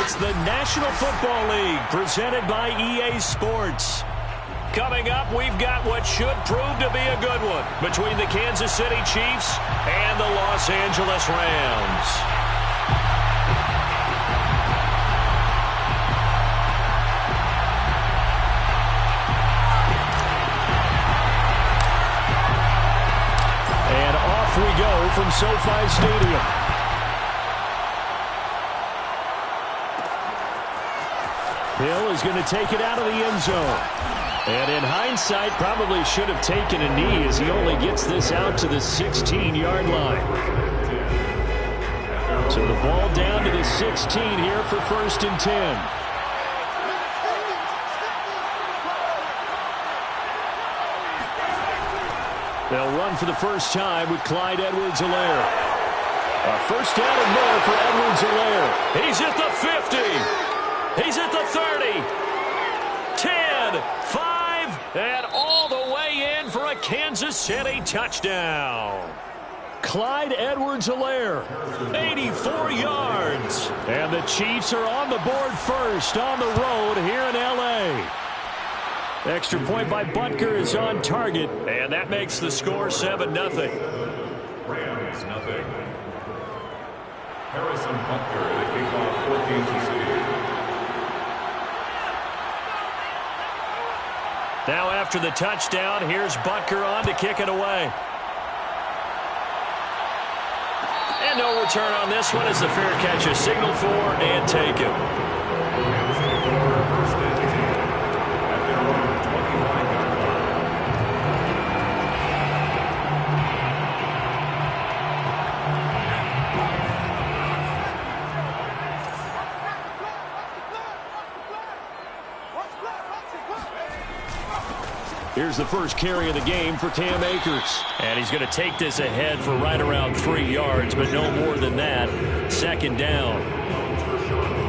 It's the National Football League presented by EA Sports. Coming up, we've got what should prove to be a good one between the Kansas City Chiefs and the Los Angeles Rams. And off we go from SoFi Stadium. Hill is going to take it out of the end zone. And in hindsight, probably should have taken a knee as he only gets this out to the 16-yard line. So the ball down to the 16 here for 1st and 10. They'll run for the first time with Clyde Edwards-Helaire. A first down and more for Edwards-Helaire. He's at the 50. He's at the 30. 10, 5, and all the way in for a Kansas City touchdown. Clyde Edwards-Helaire, 84 yards. And the Chiefs are on the board first on the road here in L.A. Extra point by Butker is on target, and that makes the score 7-0. Rams, nothing. Harrison Butker, the kickoff for Kansas City. Now after the touchdown, here's Butker on to kick it away. And no return on this one as the fair catch is signaled for and taken. Rams take over 1st and 10 at their own 25-yard line. Here's the first carry of the game for Cam Akers. And he's going to take this ahead for right around 3 yards, but no more than that. 2nd down.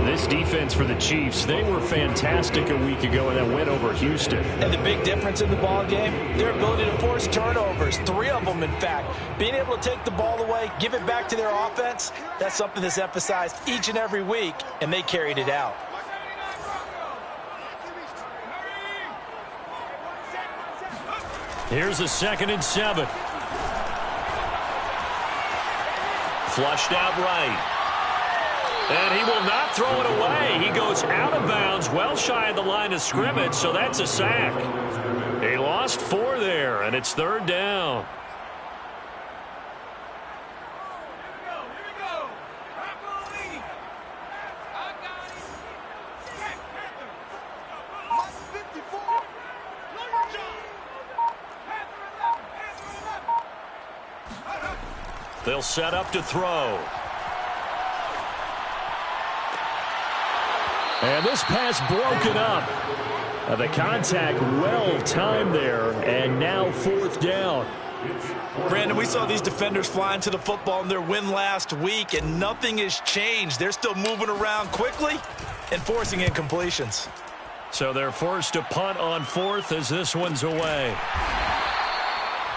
This defense for the Chiefs, they were fantastic a week ago in that win over Houston. And the big difference in the ball game, their ability to force turnovers, 3 of them in fact. Being able to take the ball away, give it back to their offense, that's something that's emphasized each and every week, and they carried it out. Here's a 2nd and 7. Flushed out right. And he will not throw it away. He goes out of bounds, well shy of the line of scrimmage, so that's a sack. He lost 4 there, and it's 3rd down. They'll set up to throw. And this pass broken up. The contact well timed there, and now 4th down. Brandon, we saw these defenders flying to the football in their win last week, and nothing has changed. They're still moving around quickly and forcing incompletions. So they're forced to punt on 4th as this one's away.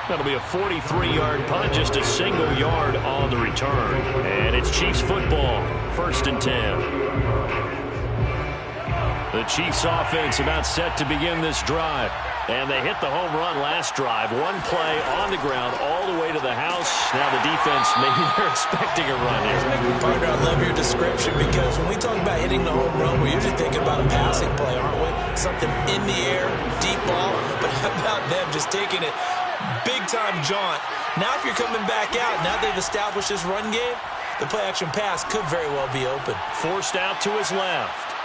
That'll be a 43-yard punt, just a single yard on the return. And it's Chiefs football, 1st and 10. The Chiefs offense about set to begin this drive. And they hit the home run last drive. 1 play on the ground all the way to the house. Now the defense, maybe they're expecting a run here. Partner, I love your description because when we talk about hitting the home run, we're usually thinking about a passing play, aren't we? Something in the air, deep ball. But how about them just taking it big-time jaunt? Now if you're coming back out, now they've established this run game, the play-action pass could very well be open. Forced out to his left.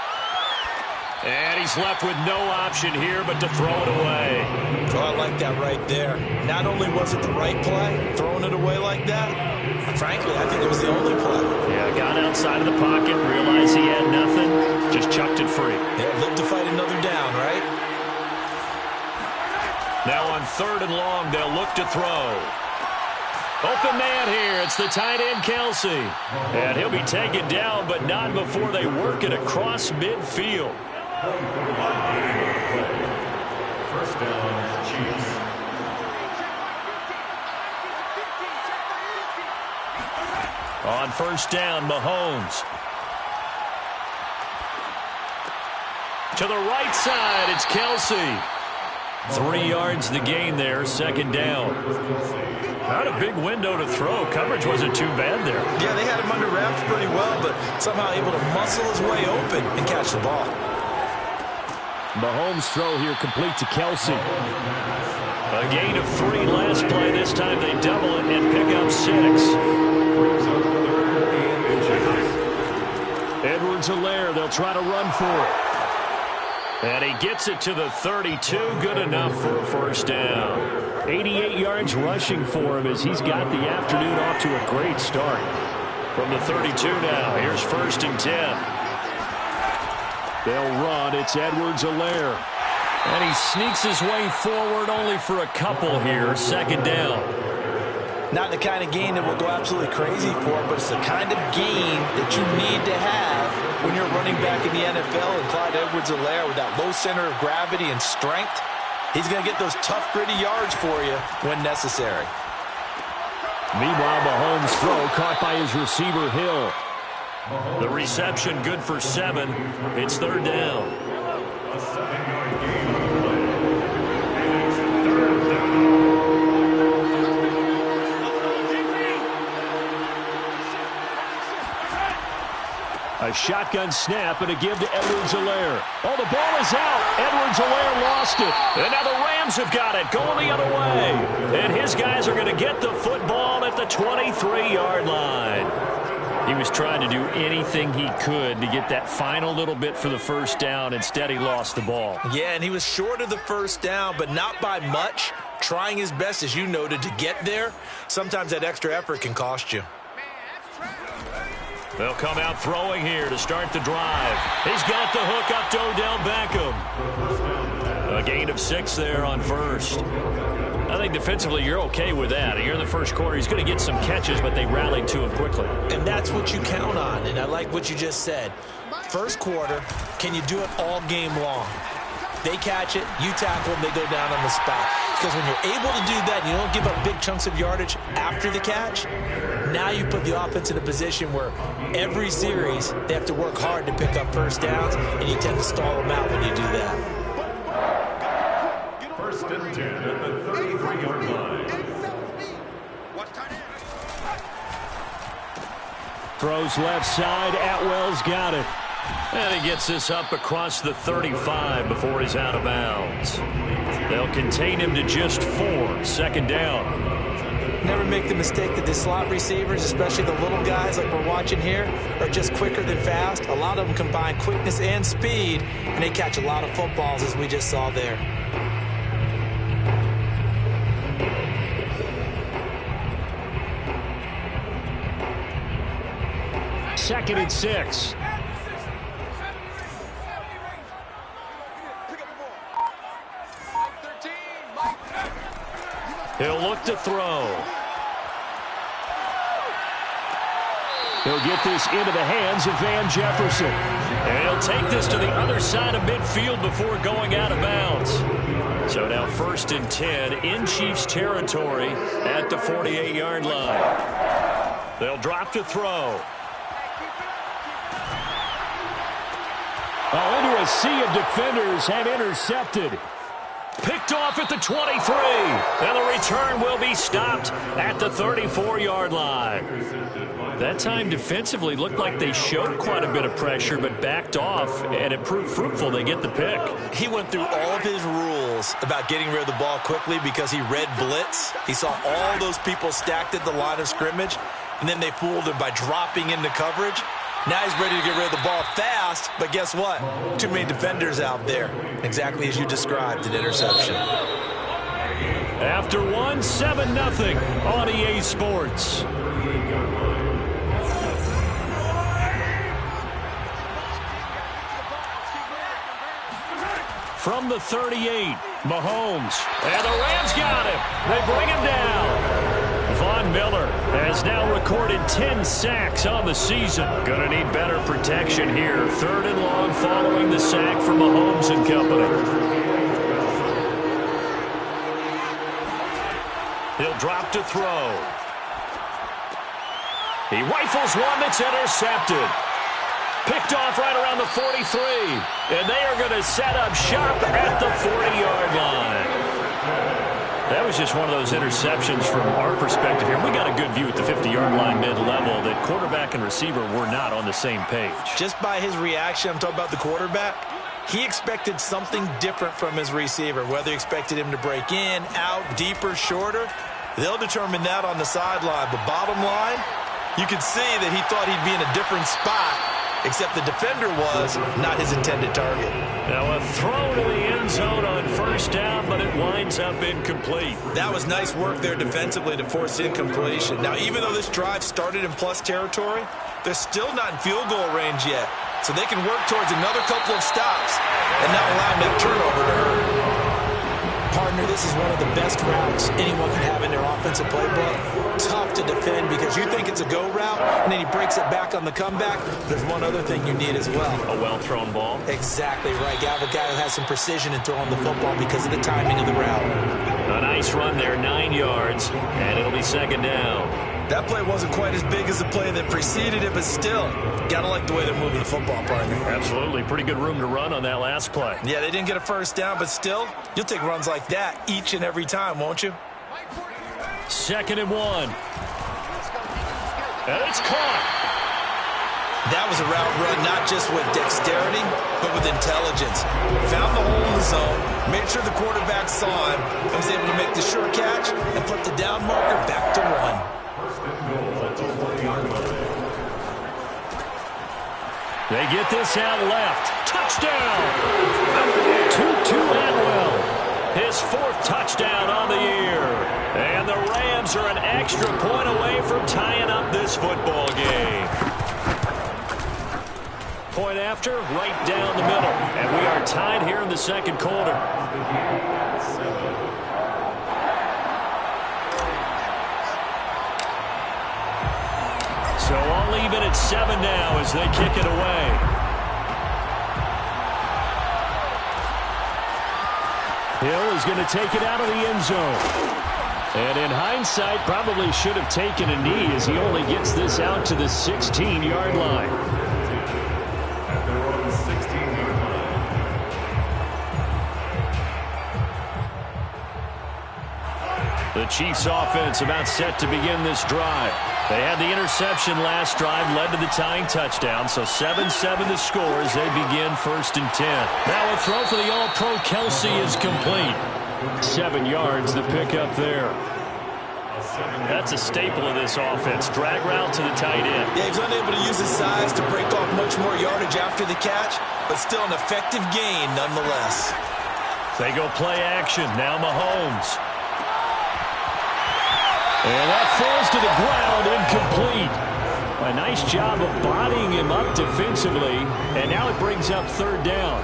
And he's left with no option here but to throw it away. Oh, I like that right there. Not only was it the right play, throwing it away like that, frankly, I think it was the only play. Yeah, got outside of the pocket, realized he had nothing, just chucked it free. Yeah, live to fight another down, right? Now on 3rd and long, they'll look to throw. Open man here. It's the tight end, Kelsey. And he'll be taken down, but not before they work it across midfield. 1st down, Chiefs. On 1st down, Mahomes. To the right side, it's Kelsey. 3 yards the gain there, second down. Not a big window to throw. Coverage wasn't too bad there. Yeah, they had him under wraps pretty well, but somehow able to muscle his way open and catch the ball. Mahomes' throw here complete to Kelsey. A gain of 3 last play. This time they double it and pick up 6. Edwards-Helaire, they'll try to run for it. And he gets it to the 32. Good enough for a first down. 88 yards rushing for him as he's got the afternoon off to a great start. From the 32 now, here's 1st and 10. They'll run. It's Edwards-Helaire. And he sneaks his way forward only for a couple here. Second down. Not the kind of gain that will go absolutely crazy for, but it's the kind of gain that you need to have when you're running back in the NFL. And Clyde Edwards-Helaire, with that low center of gravity and strength, he's going to get those tough, gritty yards for you when necessary. Meanwhile, Mahomes' throw caught by his receiver, Hill. The reception good for 7. It's 3rd down. A 7-yard gain on the play. And it's 3rd down. A shotgun snap and a give to Edwards-Helaire. Oh, the ball is out. Edwards-Helaire lost it. And now the Rams have got it, going the other way. And his guys are going to get the football at the 23-yard line. He was trying to do anything he could to get that final little bit for the first down. Instead, he lost the ball. Yeah, and he was short of the first down, but not by much. Trying his best, as you noted, to get there. Sometimes that extra effort can cost you. They'll come out throwing here to start the drive. He's got the hook up to Odell Beckham. A gain of 6 there on first. I think defensively you're okay with that. Here in the first quarter, he's going to get some catches, but they rallied to him quickly. And that's what you count on, and I like what you just said. First quarter, can you do it all game long? They catch it, you tackle them, they go down on the spot. Because when you're able to do that, and you don't give up big chunks of yardage after the catch, now you put the offense in a position where every series they have to work hard to pick up first downs, and you tend to stall them out when you do that. 1st and 10 at the 33-yard line. Throws left side. Atwell's got it. And he gets this up across the 35 before he's out of bounds. They'll contain him to just 4. Second down. Never make the mistake that the slot receivers, especially the little guys like we're watching here, are just quicker than fast. A lot of them combine quickness and speed, and they catch a lot of footballs, as we just saw there. Second and 6. He'll look to throw. He'll get this into the hands of Van Jefferson. And he'll take this to the other side of midfield before going out of bounds. So now 1st and 10 in Chiefs territory at the 48-yard line. They'll drop to throw. Into a sea of defenders and intercepted. Picked off at the 23. And the return will be stopped at the 34-yard line. That time defensively looked like they showed quite a bit of pressure but backed off, and it proved fruitful. They get the pick. He went through all of his rules about getting rid of the ball quickly because he read blitz. He saw all those people stacked at the line of scrimmage, and then they fooled him by dropping into coverage. Now he's ready to get rid of the ball fast, but guess what? Too many defenders out there. Exactly as you described, an interception. After 1, 7-0 on EA Sports. From the 38, Mahomes. And the Rams got him. They bring him down. Von Miller has now recorded 10 sacks on the season. Gonna need better protection here. 3rd and long following the sack from Mahomes and company. He'll drop to throw. He rifles one that's intercepted. Picked off right around the 43. And they are going to set up shop at the 40-yard line. That was just one of those interceptions from our perspective here. We got a good view at the 50-yard line mid-level that quarterback and receiver were not on the same page. Just by his reaction, I'm talking about the quarterback, he expected something different from his receiver. Whether he expected him to break in, out, deeper, shorter, they'll determine that on the sideline. But bottom line, you could see that he thought he'd be in a different spot, except the defender was not his intended target. Now a throw to the end zone on first down, but it winds up incomplete. That was nice work there defensively to force incompletion. Now, even though this drive started in plus territory, they're still not in field goal range yet. So they can work towards another couple of stops and not allow that turnover to hurt. Partner, this is one of the best routes anyone can have in their offensive playbook. Tough to defend because you think it's a go route, and then he breaks it back on the comeback. There's one other thing you need as well. A well-thrown ball. Exactly right. You have a guy who has some precision in throwing the football because of the timing of the route. A nice run there, 9 yards, and it'll be second down. That play wasn't quite as big as the play that preceded it, but still, gotta like the way they're moving the football, partner. Absolutely. Pretty good room to run on that last play. Yeah, they didn't get a first down, but still, you'll take runs like that each and every time, won't you? 2nd and 1. And it's caught. That was a route run not just with dexterity, but with intelligence. Found the hole in the zone, made sure the quarterback saw him, and was able to make the sure catch and flip the down marker back to 1. They get this out left. Touchdown! Tutu Atwell. His 4th touchdown on the year. And the Rams are an extra point away from tying up this football game. Point after, right down the middle. And we are tied here in the second quarter. So all even at 7 now as they kick it away. Hill is going to take it out of the end zone. And in hindsight, probably should have taken a knee as he only gets this out to the 16-yard line. At their own 16-yard line. The Chiefs offense about set to begin this drive. They had the interception last drive, led to the tying touchdown, so 7-7 the score as they begin 1st and 10. Now a throw for the All-Pro Kelsey is complete. 7 yards, the pickup there. That's a staple of this offense. Drag route to the tight end. Yeah, he's unable to use his size to break off much more yardage after the catch, but still an effective gain nonetheless. They go play action. Now Mahomes. And that falls to the ground, incomplete. A nice job of bodying him up defensively, and now it brings up 3rd down.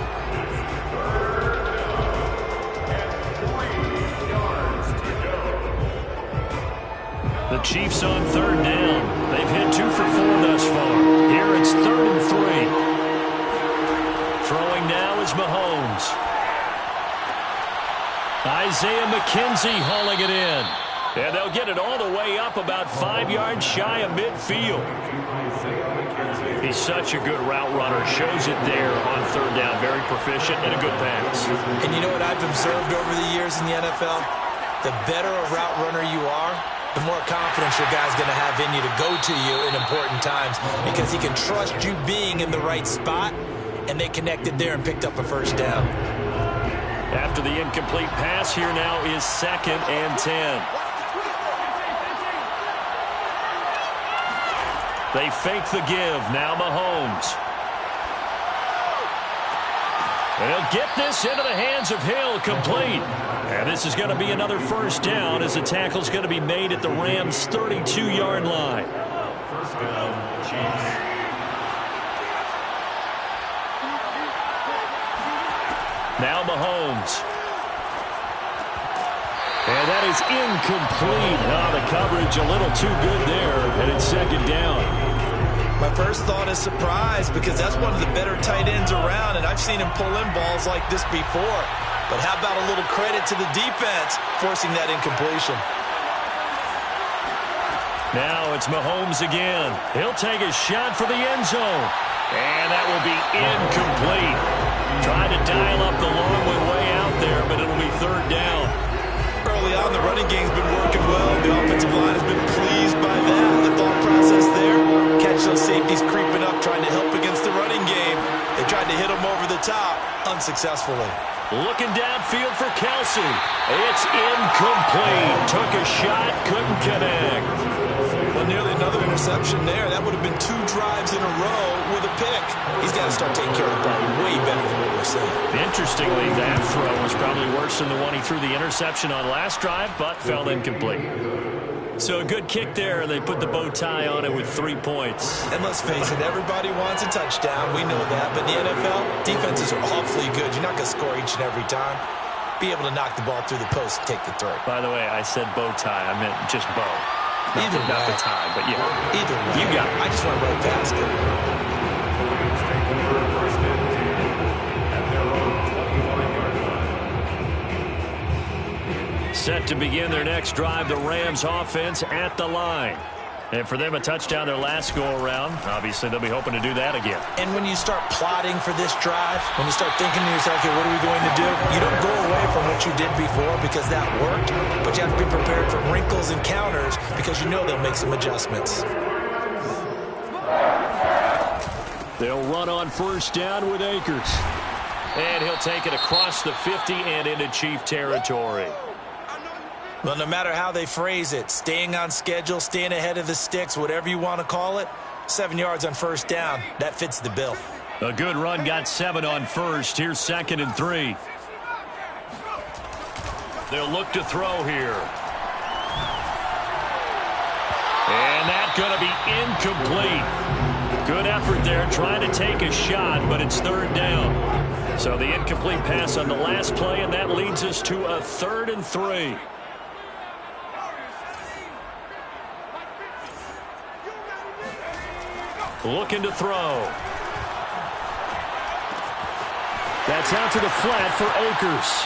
The Chiefs on 3rd down. They've hit 2 for 4 thus far. Here it's 3rd and 3. Throwing now is Mahomes. Isaiah McKenzie hauling it in. And they'll get it all the way up about 5 yards shy of midfield. He's such a good route runner. Shows it there on 3rd down. Very proficient and a good pass. And you know what I've observed over the years in the NFL? The better a route runner you are, the more confidence your guy's going to have in you to go to you in important times because he can trust you being in the right spot, and they connected there and picked up a 1st down. After the incomplete pass, here now is 2nd and 10. They fake the give. Now Mahomes. And he'll get this into the hands of Hill, complete. And this is going to be another 1st down as the tackle's going to be made at the Rams' 32-yard line. 1st down, Chiefs. Now Mahomes. And that is incomplete. The coverage a little too good there, and it's 2nd down. My first thought is surprise because that's one of the better tight ends around, and I've seen him pull in balls like this before. But how about a little credit to the defense forcing that incompletion? Now it's Mahomes again. He'll take a shot for the end zone. And that will be incomplete. Trying to dial up the long way out there, but it'll be third down. Early on, the running game's been working well. The offensive line has been pleased by that. The thought process there, catch those safeties creeping up, trying to help against the running game. They tried to hit them over the top, unsuccessfully. Looking downfield for Kelsey. It's incomplete. Took a shot, couldn't connect. Well, nearly another interception there. That would have been 2 drives in a row with a pick. He's got to start taking care of the ball way better than what we're seeing. Interestingly, that throw was probably worse than the one he threw the interception on last drive, but fell incomplete. So a good kick there, and they put the bow tie on it with 3 points. And let's face it, everybody wants a touchdown. We know that. But in the NFL, defenses are awfully good. You're not going to score each and every time. Be able to knock the ball through the post and take the throw. By the way, I said bow tie. I meant just bow. Not the tie, but yeah. Either way. You got it. I just went right past it. Williams take over first and 10 at their own 25-yard line. Set to begin their next drive, the Rams offense at the line. And for them, a touchdown their last go-around. Obviously, they'll be hoping to do that again. And when you start plotting for this drive, when you start thinking to yourself, okay, what are we going to do? You don't go away from what you did before because that worked, but you have to be prepared for wrinkles and counters because you know they'll make some adjustments. They'll run on first down with Akers. And he'll take it across the 50 and into Chief territory. Well, no matter how they phrase it, staying on schedule, staying ahead of the sticks, whatever you want to call it, 7 yards on first down, that fits the bill. A good run got 7 on first. Here's 2nd and 3. They'll look to throw here. And that's going to be incomplete. Good effort there trying to take a shot, but it's third down. So the incomplete pass on the last play, and that leads us to a 3rd and 3. Looking to throw. That's out to the flat for Akers.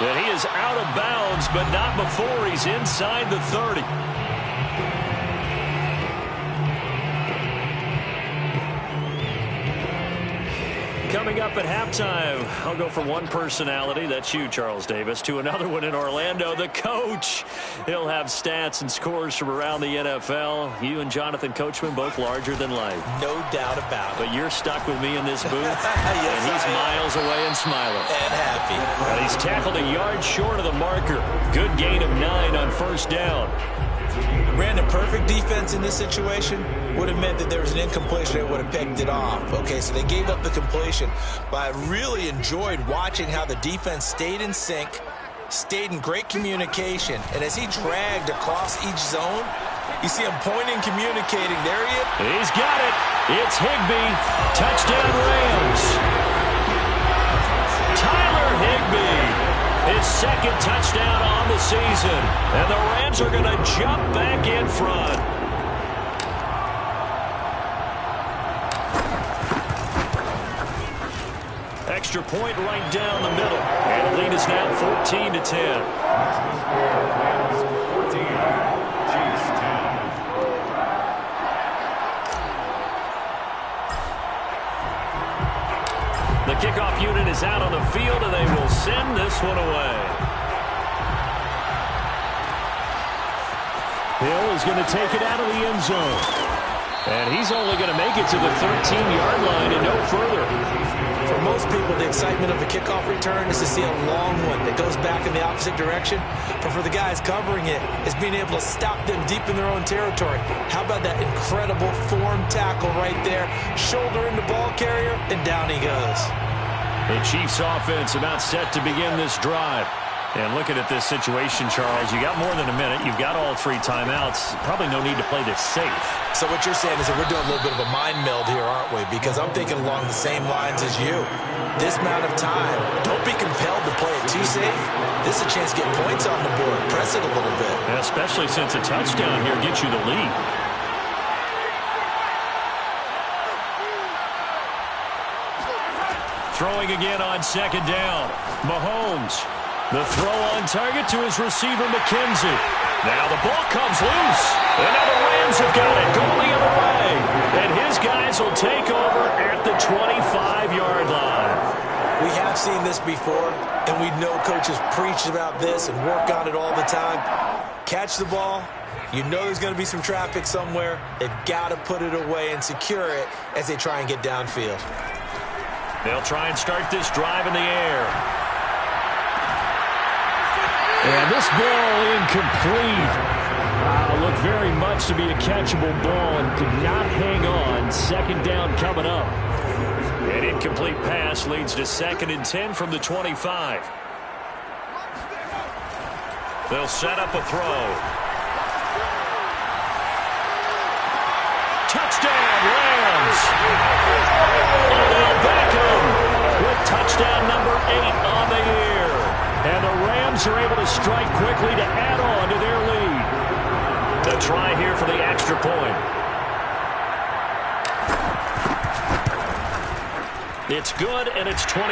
And he is out of bounds, but not before he's inside the 30. Coming up at halftime, I'll go from one personality, that's you, Charles Davis, to another one in Orlando, the coach. He'll have stats and scores from around the NFL. You and Jonathan Coachman, both larger than life. No doubt about it. But you're stuck with me in this booth, Yes, and he's miles away and smiling. And happy. And he's tackled a yard short of the marker. Good gain of 9 on first down. Ran a perfect defense in this situation. Would have meant that there was an incompletion. They would have picked it off. Okay, so they gave up the completion. But I really enjoyed watching how the defense stayed in sync, stayed in great communication. And as he dragged across each zone, you see him pointing, communicating. There he is. He's got it. It's Higbee. Touchdown Rams. Tyler Higbee. His 2nd touchdown on the season. And the Rams are going to jump back in front. Extra point right down the middle. And the lead is now 14-10. Rams 14, Chiefs 10. The kickoff unit is out on the field, and they will send this one away. Hill is going to take it out of the end zone. And he's only going to make it to the 13-yard line and no further. For most people, the excitement of a kickoff return is to see a long one that goes back in the opposite direction. But for the guys covering it, is being able to stop them deep in their own territory. How about that incredible form tackle right there? Shoulder into ball carrier, and down he goes. The Chiefs offense about set to begin this drive. And looking at this situation, Charles, you got more than a minute. You've got all 3 timeouts. Probably no need to play this safe. So what you're saying is that we're doing a little bit of a mind meld here, aren't we? Because I'm thinking along the same lines as you. This amount of time, don't be compelled to play it too safe. This is a chance to get points on the board. Press it a little bit. Yeah, especially since a touchdown here gets you the lead. Throwing again on 2nd down. Mahomes. The throw on target to his receiver, McKenzie. Now the ball comes loose. And now the Rams have got it going the other way. And his guys will take over at the 25-yard line. We have seen this before, and we know coaches preach about this and work on it all the time. Catch the ball. You know there's going to be some traffic somewhere. They've got to put it away and secure it as they try and get downfield. They'll try and start this drive in the air. And this ball incomplete. Looked very much to be a catchable ball and could not hang on. Second down coming up. An incomplete pass leads to 2nd and 10 from the 25. They'll set up a throw. Touchdown, Rams! Odell Beckham with touchdown number 8 on the year. And the Rams are able to strike quickly to add on to their lead. The try here for the extra point. It's good, and it's 21-10.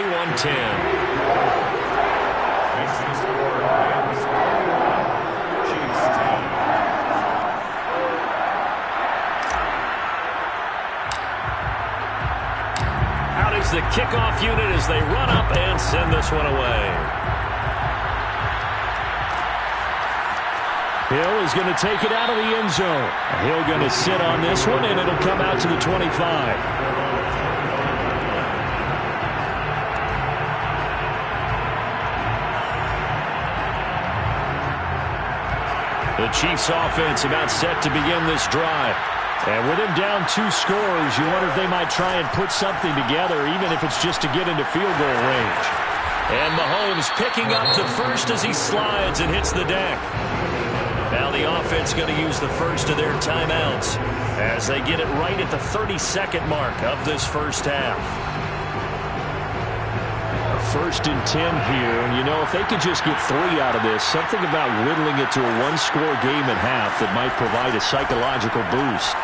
Out is the kickoff unit as they run up and send this one away. Hill is going to take it out of the end zone. Hill going to sit on this one, and it'll come out to the 25. The Chiefs offense about set to begin this drive. And with him down 2 scores, you wonder if they might try and put something together, even if it's just to get into field goal range. And Mahomes picking up the first as he slides and hits the deck. Now the offense going to use the first of their timeouts as they get it right at the 32nd mark of this first half. 1st and 10 here, and you know, if they could just get 3 out of this, something about whittling it to a 1-score game at half that might provide a psychological boost.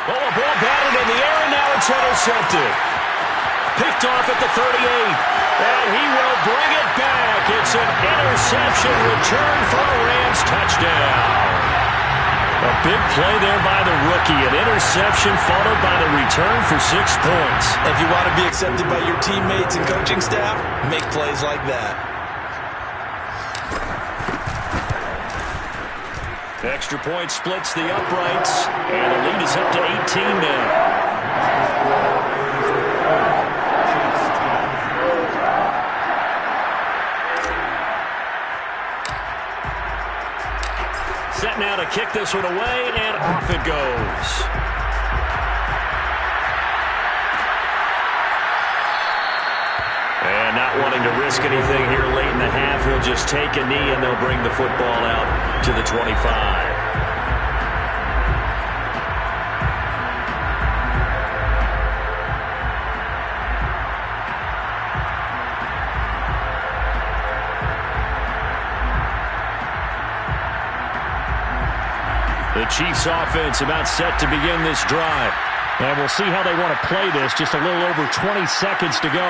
Oh, a ball batted in the air, and now it's intercepted. Picked off at the 38, and he will bring it back. It's an interception return for a Rams touchdown. A big play there by the rookie. An interception followed by the return for 6 points. If you want to be accepted by your teammates and coaching staff, make plays like that. Extra point splits the uprights, and the lead is up to 18 now. Set now to kick this one away, and off it goes. And not wanting to risk anything here late in the half, he'll just take a knee, and they'll bring the football out to the 25. The Chiefs offense about set to begin this drive. And we'll see how they want to play this. Just a little over 20 seconds to go.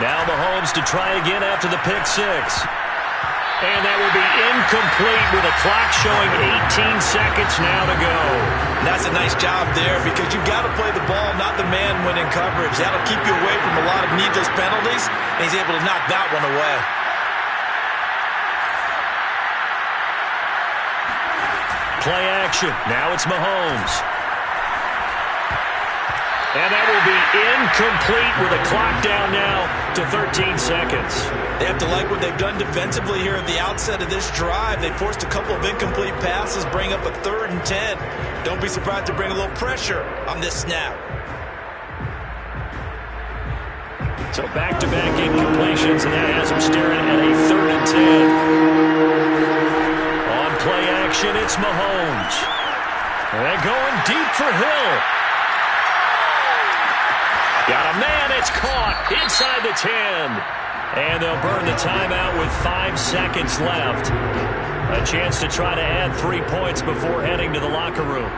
Now Mahomes to try again after the pick 6. And that will be incomplete with a clock showing 18 seconds now to go. That's a nice job there because you've got to play the ball, not the man when in coverage. That'll keep you away from a lot of needless penalties. And he's able to knock that one away. Play action. Now it's Mahomes. And that will be incomplete with a clock down now to 13 seconds. They have to like what they've done defensively here at the outset of this drive. They forced a couple of incomplete passes, bring up a 3rd and 10. Don't be surprised to bring a little pressure on this snap. So back-to-back incompletions, and that has them staring at a 3rd and 10. On play action, it's Mahomes. And going deep for Hill. Got a man, it's caught inside the 10. And they'll burn the timeout with 5 seconds left. A chance to try to add 3 points before heading to the locker room.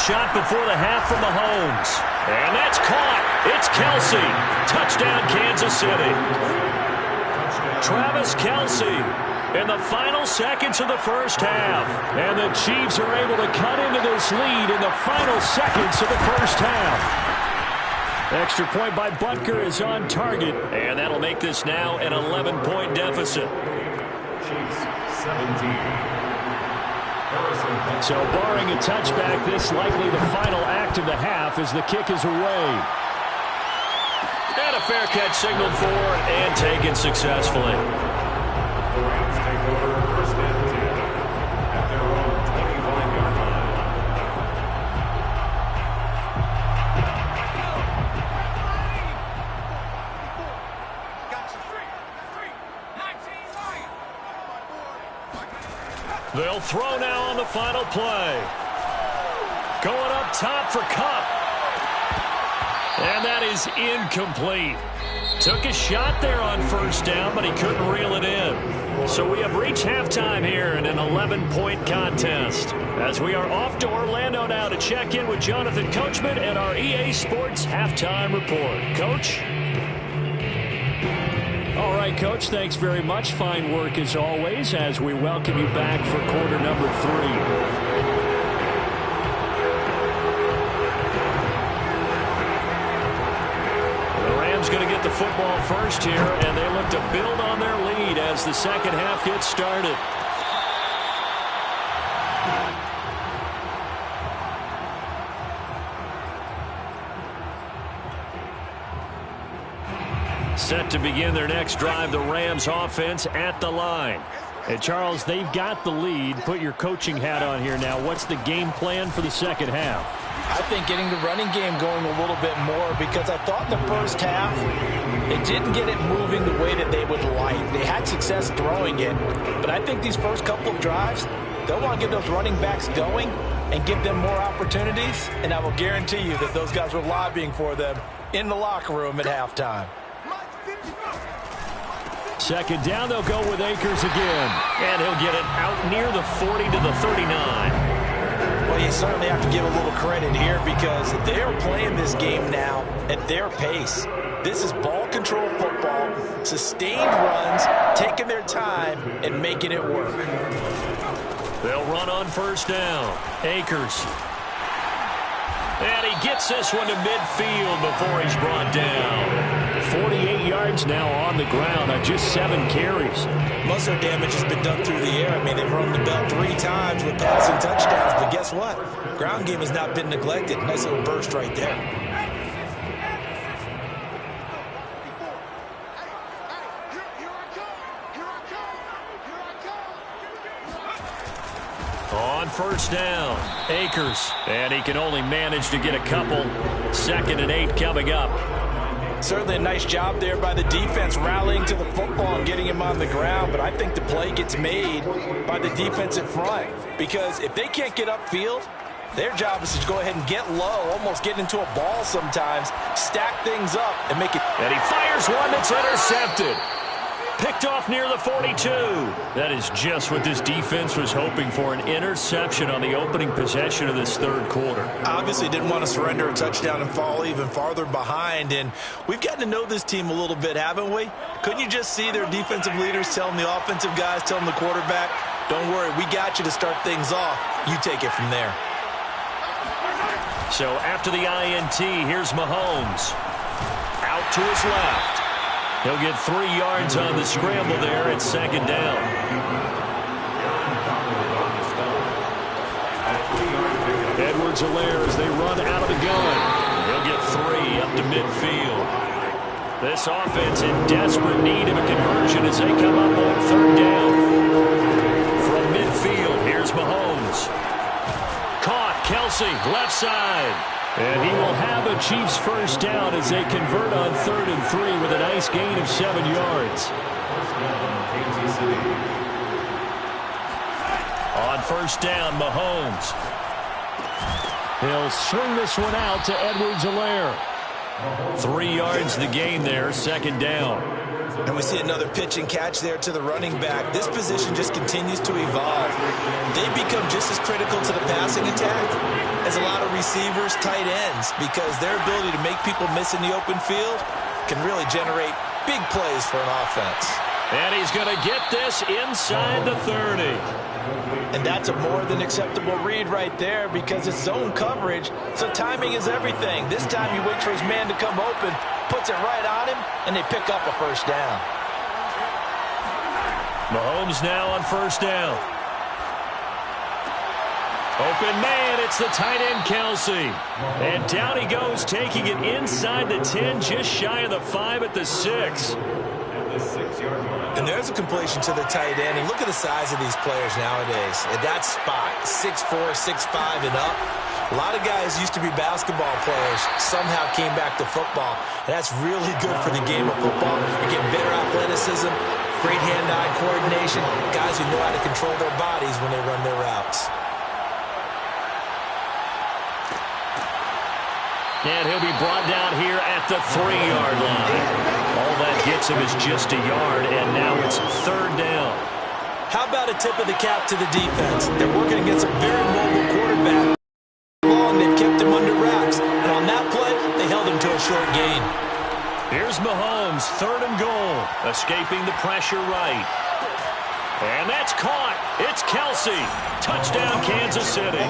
shot before the half from Mahomes. And that's caught. It's Kelce. Touchdown, Kansas City. Travis Kelce in the final seconds of the first half. And the Chiefs are able to cut into this lead in the final seconds of the first half. Extra point by Butker is on target. And that'll make this now an 11-point deficit. Chiefs 17. So barring a touchback, this likely the final act of the half as the kick is away. And a fair catch signaled for and taken successfully. The Rams take over first and 10 at their own 25-yard line. They'll throw now on the final play. Going up top for Kupp. And that is incomplete. Took a shot there on first down, but he couldn't reel it in. So we have reached halftime here in an 11-point contest. As we are off to Orlando now to check in with Jonathan Coachman and our EA Sports Halftime Report. Coach? All right, Coach, thanks very much. Fine work as always as we welcome you back for quarter number 3. The Rams going to get the football first here, and they look to build on their lead as the second half gets started. Set to begin their next drive, the Rams offense at the line. And Charles, they've got the lead. Put your coaching hat on here now. What's the game plan for the second half? I think getting the running game going a little bit more, because I thought in the first half they didn't get it moving the way that they would like. They had success throwing it, but I think these first couple of drives, they'll want to get those running backs going and give them more opportunities, and I will guarantee you that those guys were lobbying for them in the locker room at halftime. Second down, they'll go with Akers again. And he'll get it out near the 40 to the 39. Well, you certainly have to give a little credit here because they're playing this game now at their pace. This is ball control football, sustained runs, taking their time and making it work. They'll run on first down. Akers. And he gets this one to midfield before he's brought down. 48 yards now on the ground on just 7 carries. Most of their damage has been done through the air. I mean, they've run the bell 3 times with passing touchdowns, but guess what? Ground game has not been neglected. Nice little burst right there. On first down, Akers. And he can only manage to get a couple. 2nd and 8 coming up. Certainly a nice job there by the defense rallying to the football and getting him on the ground, but I think the play gets made by the defensive front because if they can't get upfield, their job is to go ahead and get low, almost get into a ball sometimes, stack things up, and make it. And he fires one that's intercepted. Picked off near the 42. That is just what this defense was hoping for, an interception on the opening possession of this third quarter. Obviously didn't want to surrender a touchdown and fall even farther behind, and we've gotten to know this team a little bit, haven't we? Couldn't you just see their defensive leaders telling the offensive guys, telling the quarterback, don't worry, we got you to start things off. You take it from there. So after the INT, here's Mahomes. Out to his left. He'll get 3 yards on the scramble there at 2nd down. Edwards-Helaire as they run out of the gun. He'll get 3 up to midfield. This offense in desperate need of a conversion as they come up on 3rd down. From midfield, here's Mahomes. Caught, Kelce, left side. And he will have a Chiefs first down as they convert on 3rd and 3 with a nice gain of 7 yards. On first down, Mahomes. He'll swing this one out to Edwards-Helaire. 3 yards the gain there, 2nd down. And we see another pitch and catch there to the running back. This position just continues to evolve. They become just as critical to the passing attack as a lot of receivers, tight ends, because their ability to make people miss in the open field can really generate big plays for an offense. And he's going to get this inside the 30. And that's a more than acceptable read right there because it's zone coverage, so timing is everything. This time he waits for his man to come open, puts it right on him, and they pick up a first down. Mahomes now on first down. Open man, it's the tight end Kelce. And down he goes, taking it inside the 10, just shy of the 5 at the 6. And there's a completion to the tight end. And look at the size of these players nowadays. At that spot, 6'4", 6'5", and up. A lot of guys used to be basketball players, somehow came back to football. And that's really good for the game of football. You're getting better athleticism, great hand-eye coordination, guys who know how to control their bodies when they run their routes. And he'll be brought down here at the 3-yard line. All that gets him is just a yard, and now it's third down. How about a tip of the cap to the defense? They're working against a very mobile quarterback. They've kept him under wraps, and on that play, they held him to a short gain. Here's Mahomes, third and goal, escaping the pressure right. And that's caught. It's Kelce. Touchdown, Kansas City.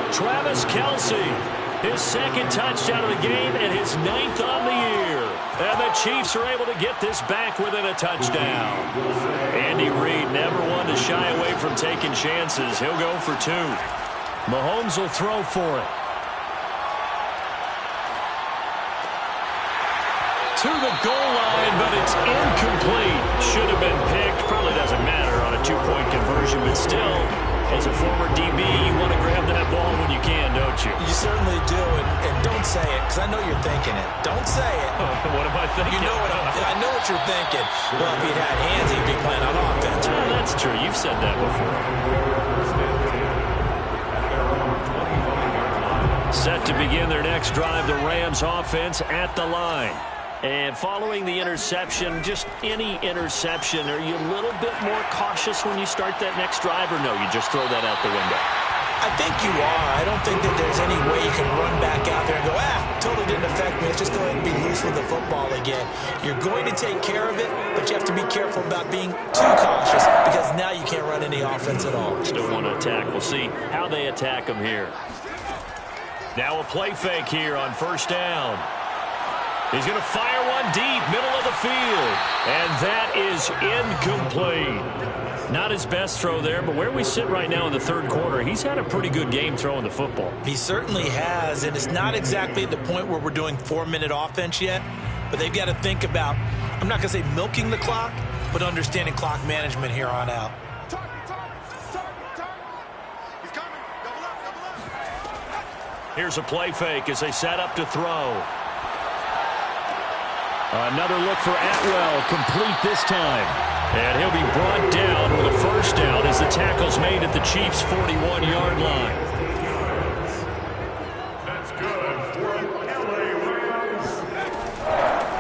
Travis Kelce, his second touchdown of the game and his 9th on the year. And the Chiefs are able to get this back within a touchdown. Andy Reid never one to shy away from taking chances. He'll go for 2. Mahomes will throw for it. To the goal line, but it's incomplete. Should have been picked. Probably doesn't matter on a 2-point conversion, but still, as a former DB, you want to grab that ball when you can, don't you? You certainly do, and don't say it, because I know you're thinking it. Don't say it. What am I thinking? You know I know what you're thinking. Well, if he'd had hands, he'd be playing on offense. Right? That's true. You've said that before. Set to begin their next drive, the Rams offense at the line. And following the interception, just any interception, are you a little bit more cautious when you start that next drive, or no, you just throw that out the window? I think you are. I don't think that there's any way you can run back out there and go, totally didn't affect me. It's just going to be loose with the football again. You're going to take care of it, but you have to be careful about being too cautious because now you can't run any offense at all. Still want to attack. We'll see how they attack them here. Now a play fake here on first down. He's going to fire one deep, middle of the field. And that is incomplete. Not his best throw there, but where we sit right now in the third quarter, he's had a pretty good game throwing the football. He certainly has, and it's not exactly at the point where we're doing 4-minute offense yet, but they've got to think about, I'm not going to say milking the clock, but understanding clock management here on out. Here's a play fake as they set up to throw. Another look for Atwell, complete this time. And he'll be brought down with a first down as the tackle's made at the Chiefs' 41-yard line. That's good for an LA Rams.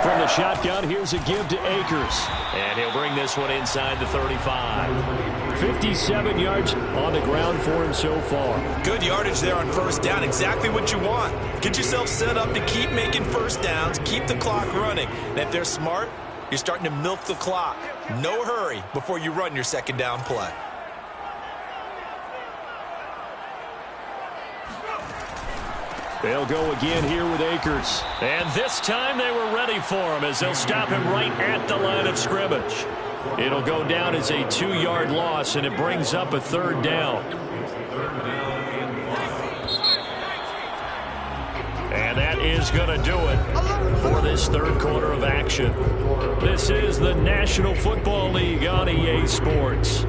From the shotgun, here's a give to Akers. And he'll bring this one inside the 35. 57 yards on the ground for him so far. Good yardage there on first down. Exactly what you want. Get yourself set up to keep making first downs, keep the clock running. And if they're smart, you're starting to milk the clock. No hurry before you run your second down play. They'll go again here with Akers. And this time they were ready for him as they'll stop him right at the line of scrimmage. It'll go down as a 2-yard loss, and it brings up a third down. And that is going to do it for this third quarter of action. This is the National Football League on EA Sports.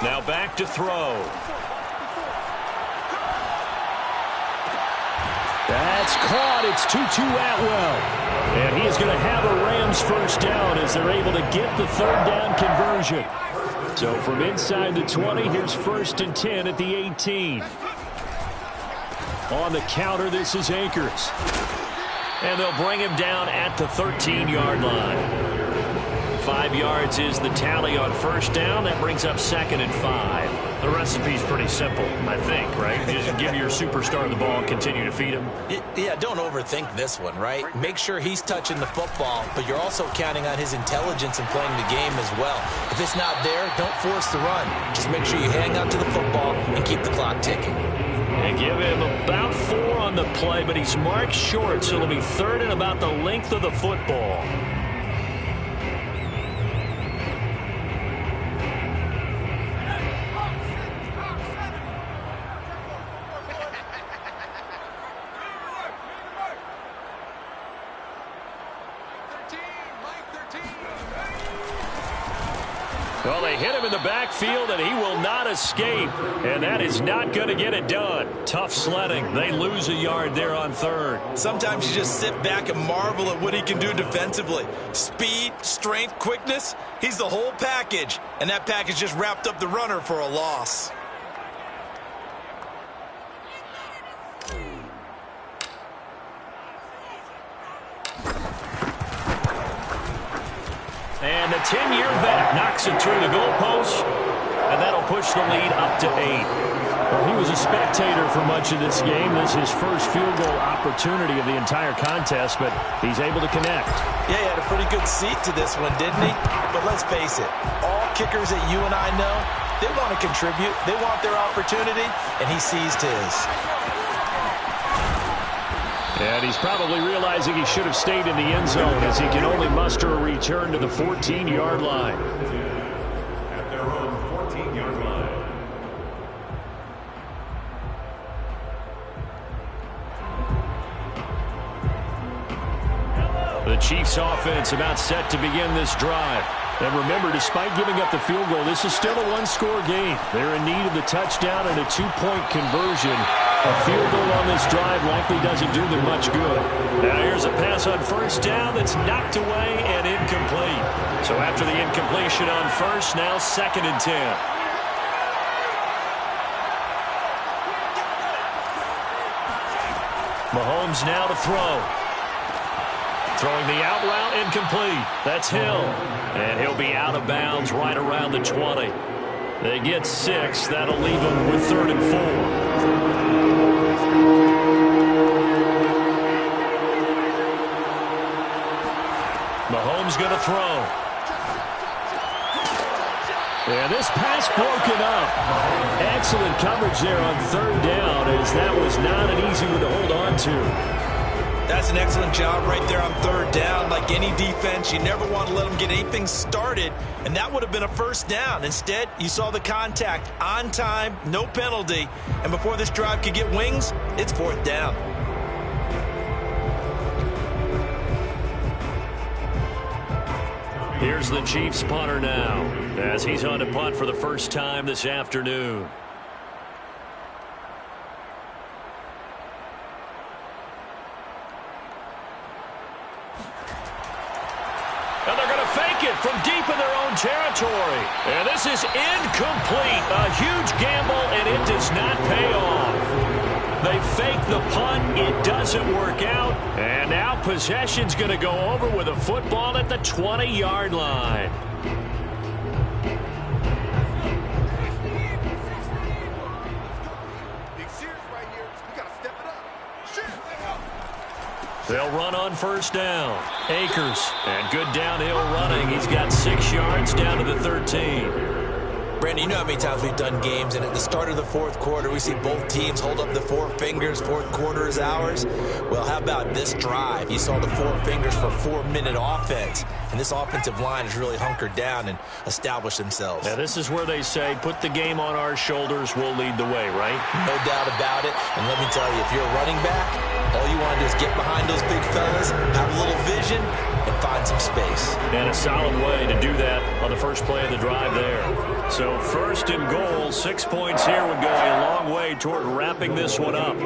Now back to throw. That's caught. It's Tutu Atwell. And he is going to have a Rams first down as they're able to get the third down conversion. So from inside the 20, here's 1st and 10 at the 18. On the counter, this is Akers. And they'll bring him down at the 13-yard line. 5 yards is the tally on 1st down. That brings up 2nd and 5. The recipe's pretty simple, I think, right? You just give your superstar the ball and continue to feed him. Yeah, don't overthink this one, right? Make sure he's touching the football, but you're also counting on his intelligence in playing the game as well. If it's not there, don't force the run. Just make sure you hang on to the football and keep the clock ticking. And give him about 4 on the play, but he's marked short, so it'll be 3rd and about the length of the football. Well, they hit him in the backfield, and he will not escape. And that is not going to get it done. Tough sledding. They lose a yard there on 3rd. Sometimes you just sit back and marvel at what he can do defensively. Speed, strength, quickness. He's the whole package. And that package just wrapped up the runner for a loss. And the 10-year vet knocks it through the goalpost, and that'll push the lead up to 8. Well, he was a spectator for much of this game. This is his first field goal opportunity of the entire contest, but he's able to connect. Yeah, he had a pretty good seat to this one, didn't he? But let's face it, all kickers that you and I know, they want to contribute. They want their opportunity, and he seized his. And he's probably realizing he should have stayed in the end zone as he can only muster a return to the 14-yard line. At their own 14-yard line. The Chiefs offense about set to begin this drive. And remember, despite giving up the field goal, this is still a one-score game. They're in need of the touchdown and a two-point conversion. A field goal on this drive likely doesn't do them much good. Now here's a pass on 1st down that's knocked away and incomplete. So after the incompletion on 1st, now 2nd and 10. Mahomes now to throw. Throwing the out route, incomplete. That's Hill. And he'll be out of bounds right around the 20. They get 6. That'll leave them with 3rd and 4. Mahomes going to throw. And this pass broken up. Excellent coverage there on 3rd down, as that was not an easy one to hold on to. That's an excellent job right there on 3rd down. Like any defense, you never want to let them get anything started, and that would have been a 1st down. Instead, you saw the contact on time, no penalty, and before this drive could get wings, it's 4th down. Here's the Chiefs punter now, as he's on to punt for the first time this afternoon. And they're going to fake it from deep in their own territory. And this is incomplete. A huge gamble, and it does not pay off. They fake the punt. It doesn't work out. And now possession's going to go over with a football at the 20-yard line. They'll run on 1st down. Akers, and good downhill running. He's got 6 yards down to the 13. Brandon, you know how many times we've done games, and at the start of the 4th quarter, we see both teams hold up the 4 fingers. 4th quarter is ours. Well, how about this drive? You saw the 4 fingers for 4-minute offense, and this offensive line has really hunkered down and established themselves. Now, this is where they say, put the game on our shoulders, we'll lead the way, right? No doubt about it, and let me tell you, if you're a running back, all you want to do is get behind those big fellas, have a little vision, and find some space. And a solid way to do that on the first play of the drive there. So 1st and goal, 6 points here would go a long way toward wrapping this one up.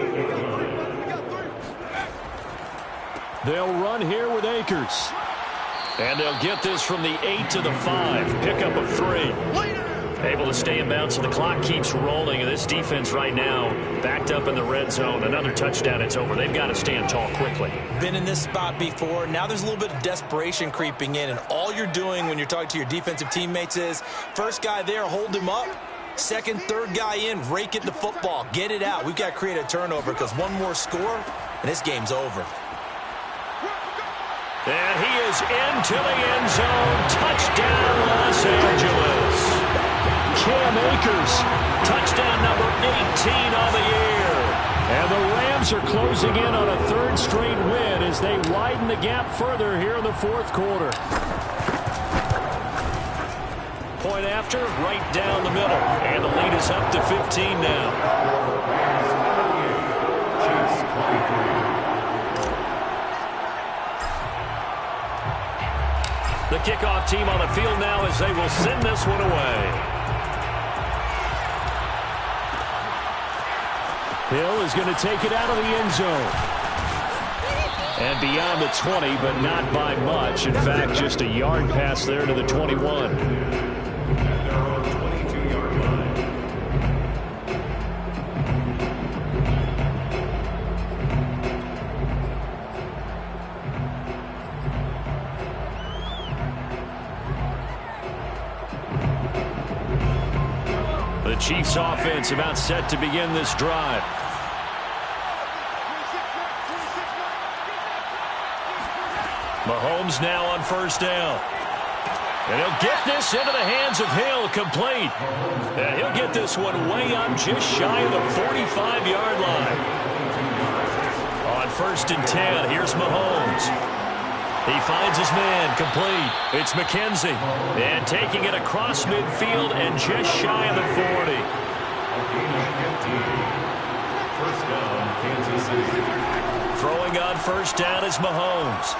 They'll run here with Akers. And they'll get this from the 8 to the 5. Pickup of 3. Able to stay in bounds, so the clock keeps rolling. And this defense right now backed up in the red zone. Another touchdown, it's over. They've got to stand tall quickly. Been in this spot before. Now there's a little bit of desperation creeping in. And all you're doing when you're talking to your defensive teammates is, first guy there, hold him up. Second, third guy in, rake at the football. Get it out. We've got to create a turnover because one more score, and this game's over. And he is into the end zone. Touchdown, Los Angeles. Cam Akers, touchdown number 18 on the year. And the Rams are closing in on a third straight win as they widen the gap further here in the fourth quarter. Point after, right down the middle. And the lead is up to 15 now. The kickoff team on the field now as they will send this one away. Hill is going to take it out of the end zone. And beyond the 20, but not by much. In fact, just a yard pass there to the 21. The Chiefs offense about set to begin this drive. Mahomes now on first down. And he'll get this into the hands of Hill, complete. And he'll get this one way up just shy of the 45-yard line. On first and 10, here's Mahomes. He finds his man, complete. It's McKenzie. And taking it across midfield and just shy of the 40. First down, Kansas City. Throwing on first down is Mahomes.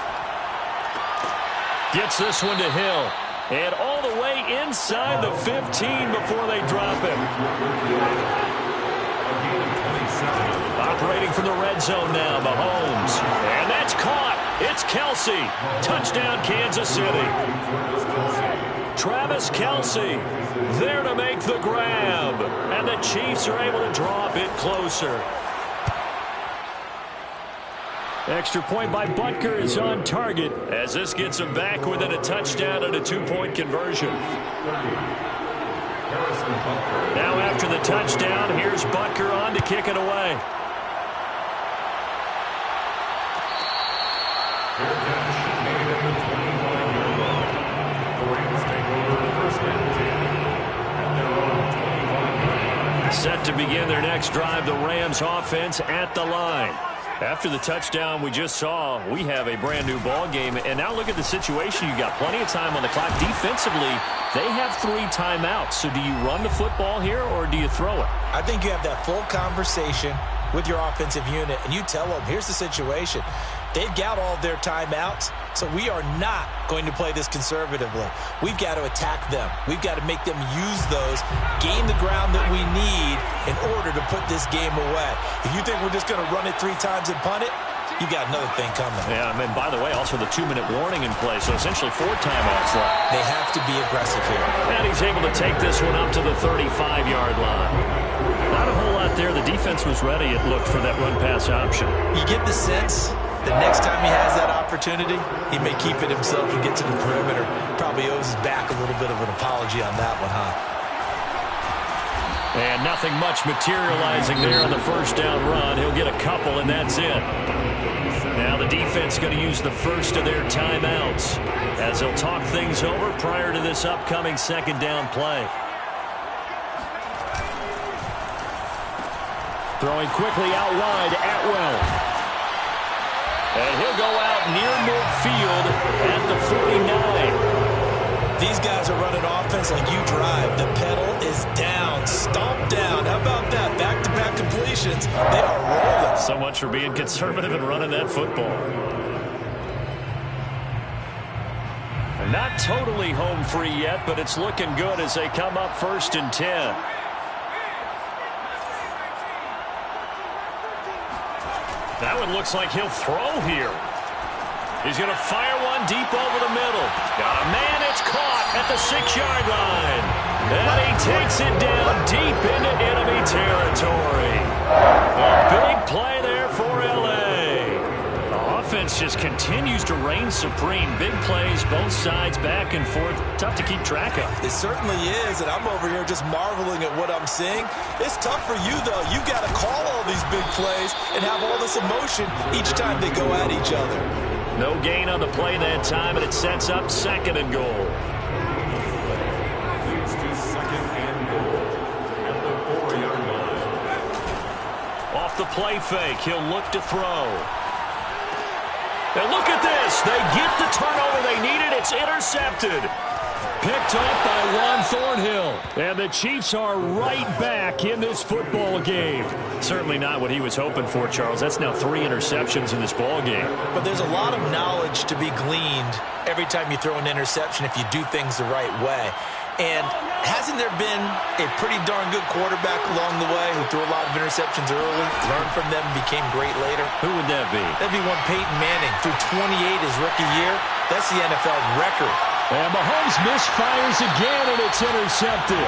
Gets this one to Hill. And all the way inside the 15 before they drop him. Operating from the red zone now, Mahomes. And that's caught. It's Kelce. Touchdown, Kansas City. Travis Kelce there to make the grab. And the Chiefs are able to draw a bit closer. Extra point by Butker is on target as this gets him back within a touchdown and a two-point conversion. Now after the touchdown, here's Butker on to kick it away. Set to begin their next drive, the Rams offense at the line. After the touchdown we just saw, we have a brand new ball game. And now look at the situation. You got plenty of time on the clock. Defensively, they have 3 timeouts. So do you run the football here or do you throw it? I think you have that full conversation with your offensive unit, and you tell them, here's the situation. They've got all their timeouts, so we are not going to play this conservatively. We've got to attack them. We've got to make them use those, gain the ground that we need in order to put this game away. If you think we're just going to run it 3 times and punt it, you got another thing coming. Yeah, I mean, by the way, also the 2-minute warning in play, so essentially 4 timeouts left. They have to be aggressive here. And he's able to take this one up to the 35-yard line. Not a whole lot there. The defense was ready, it looked, for that run-pass option. You get the sense that next time he has that opportunity, he may keep it himself and get to the perimeter. Probably owes his back a little bit of an apology on that one, huh? And nothing much materializing there on the first down run. He'll get a couple, and that's it. Now the defense going to use the first of their timeouts as they'll talk things over prior to this upcoming second down play. Throwing quickly out wide, Atwell. And he'll go out near midfield at the 49. These guys are running offense like you drive. The pedal is down, stomp down. How about that? Back-to-back completions. They are rolling. So much for being conservative and running that football. Not totally home free yet, but it's looking good as they come up first and 10. That one looks like he'll throw here. He's going to fire one deep over the middle. Got a man, it's caught at the 6-yard line. And he takes it down deep into enemy territory. A big play there for L.A. The offense just continues to reign supreme. Big plays, both sides, back and forth. Tough to keep track of. It certainly is, and I'm over here just marveling at what I'm seeing. It's tough for you, though. You got to call all these big plays and have all this emotion each time they go at each other. No gain on the play that time, and it sets up 2nd and goal. Leads to 2nd and goal at the 4-yard line. Off the play fake, he'll look to throw. And look at this. They get the turnover they needed. It's intercepted. Picked up by Juan Thornhill. And the Chiefs are right back in this football game. Certainly not what he was hoping for, Charles. That's now 3 interceptions in this ball game. But there's a lot of knowledge to be gleaned every time you throw an interception if you do things the right way. And hasn't there been a pretty darn good quarterback along the way who threw a lot of interceptions early, learned from them, and became great later? Who would that be? That'd be one Peyton Manning. Threw 28 his rookie year. That's the NFL record. And Mahomes misfires again, and it's intercepted.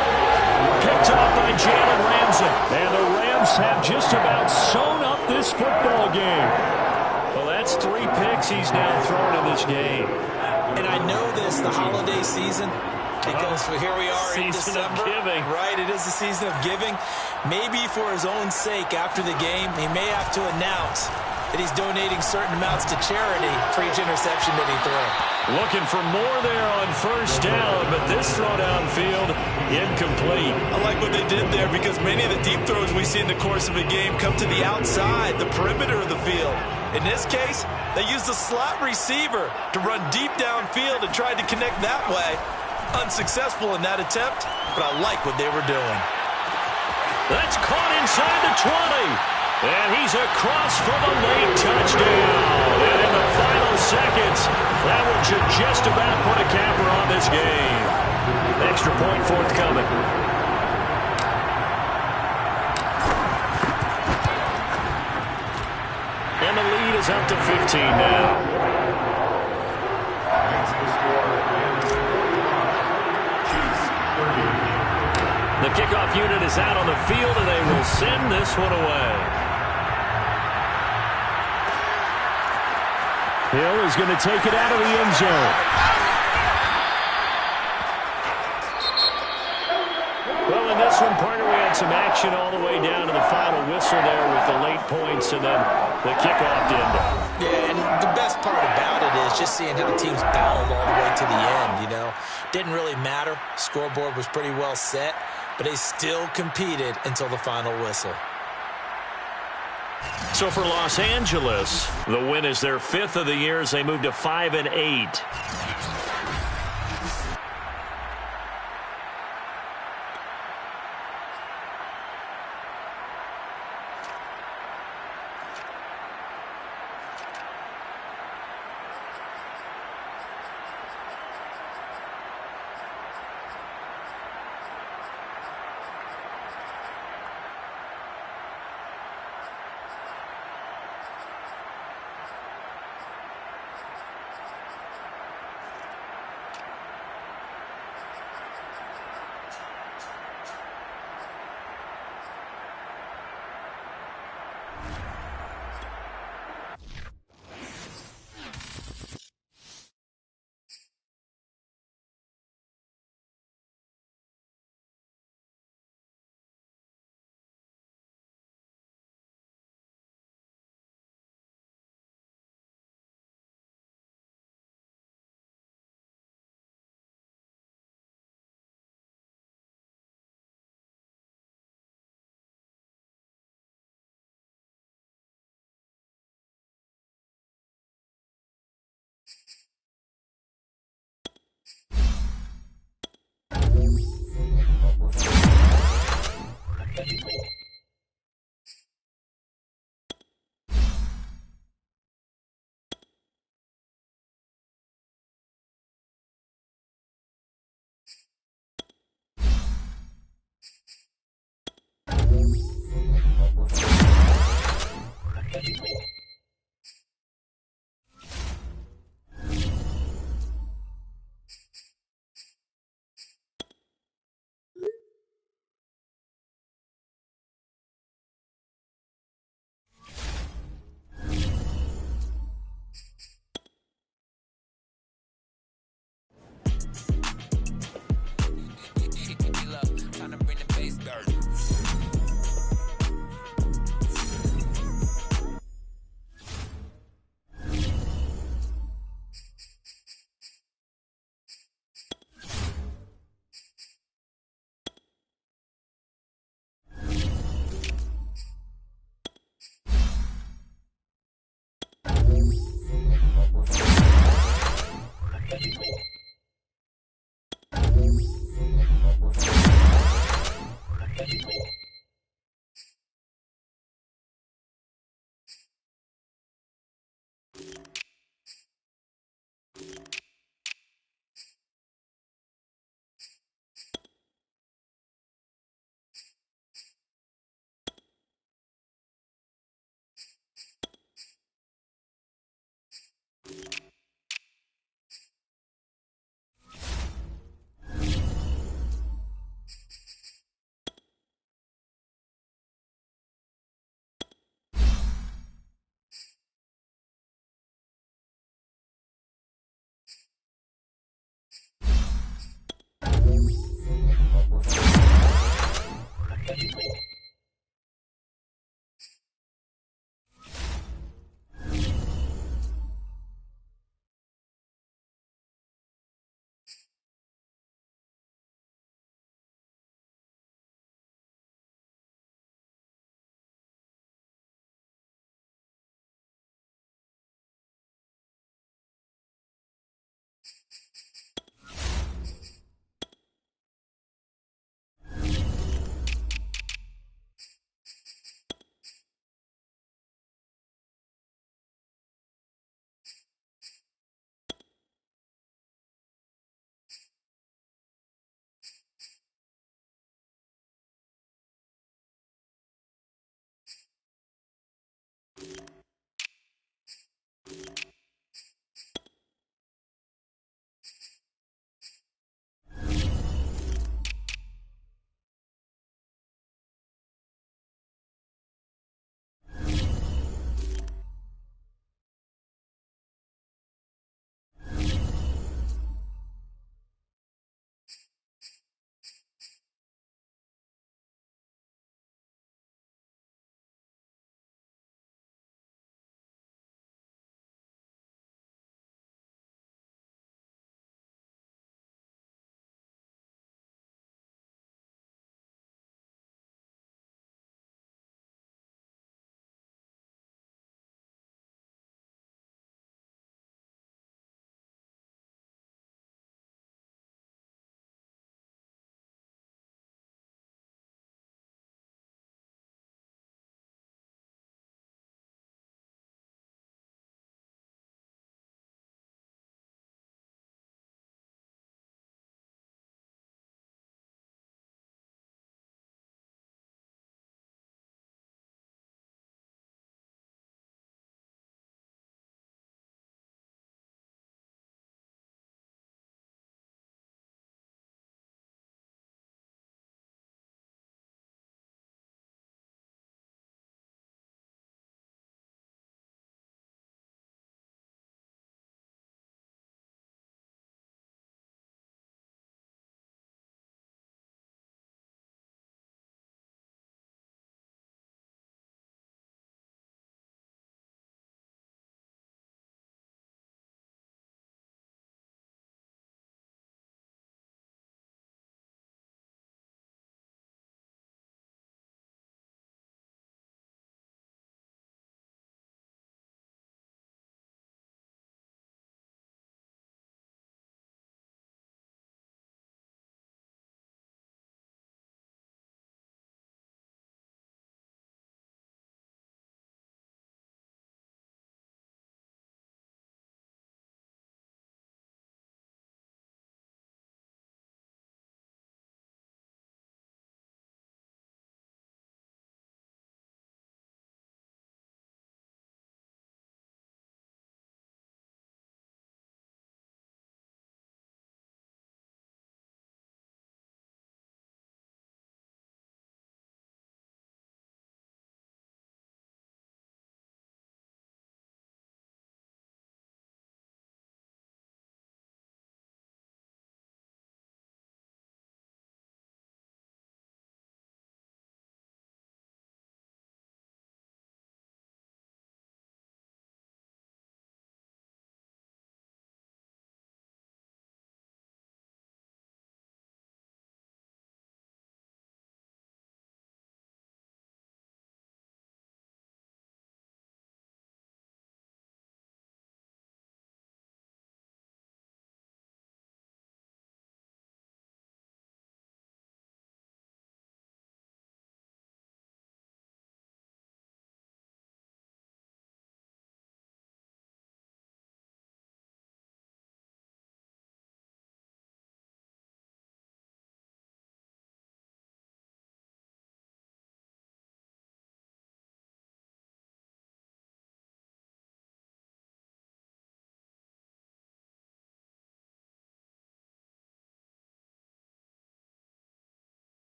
Picked off by Jalen Ramsey. And the Rams have just about sewn up this football game. Well, that's 3 picks he's now thrown in this game. And I know this, the holiday season, because here we are in December. Season of giving. Right, it is the season of giving. Maybe for his own sake after the game, he may have to announce that he's donating certain amounts to charity for each interception that he threw. Looking for more there on 1st down, but this throw downfield, incomplete. I like what they did there because many of the deep throws we see in the course of a game come to the outside, the perimeter of the field. In this case, they used a slot receiver to run deep downfield and tried to connect that way. Unsuccessful in that attempt, but I like what they were doing. That's caught inside the 20. And he's across for the late touchdown. And in the final seconds, that one should just about put a capper on this game. Extra point forthcoming. And the lead is up to 15 now. That's the score. Chiefs 30. The kickoff unit is out on the field, and they will send this one away. Hill is going to take it out of the end zone. Well, in this one, partner, we had some action all the way down to the final whistle there with the late points and then the kickoff to end it. Yeah, and the best part about it is just seeing how teams battled all the way to the end, you know. Didn't really matter. Scoreboard was pretty well set, but they still competed until the final whistle. So for Los Angeles, the win is their 5th of the year as they move to 5-8.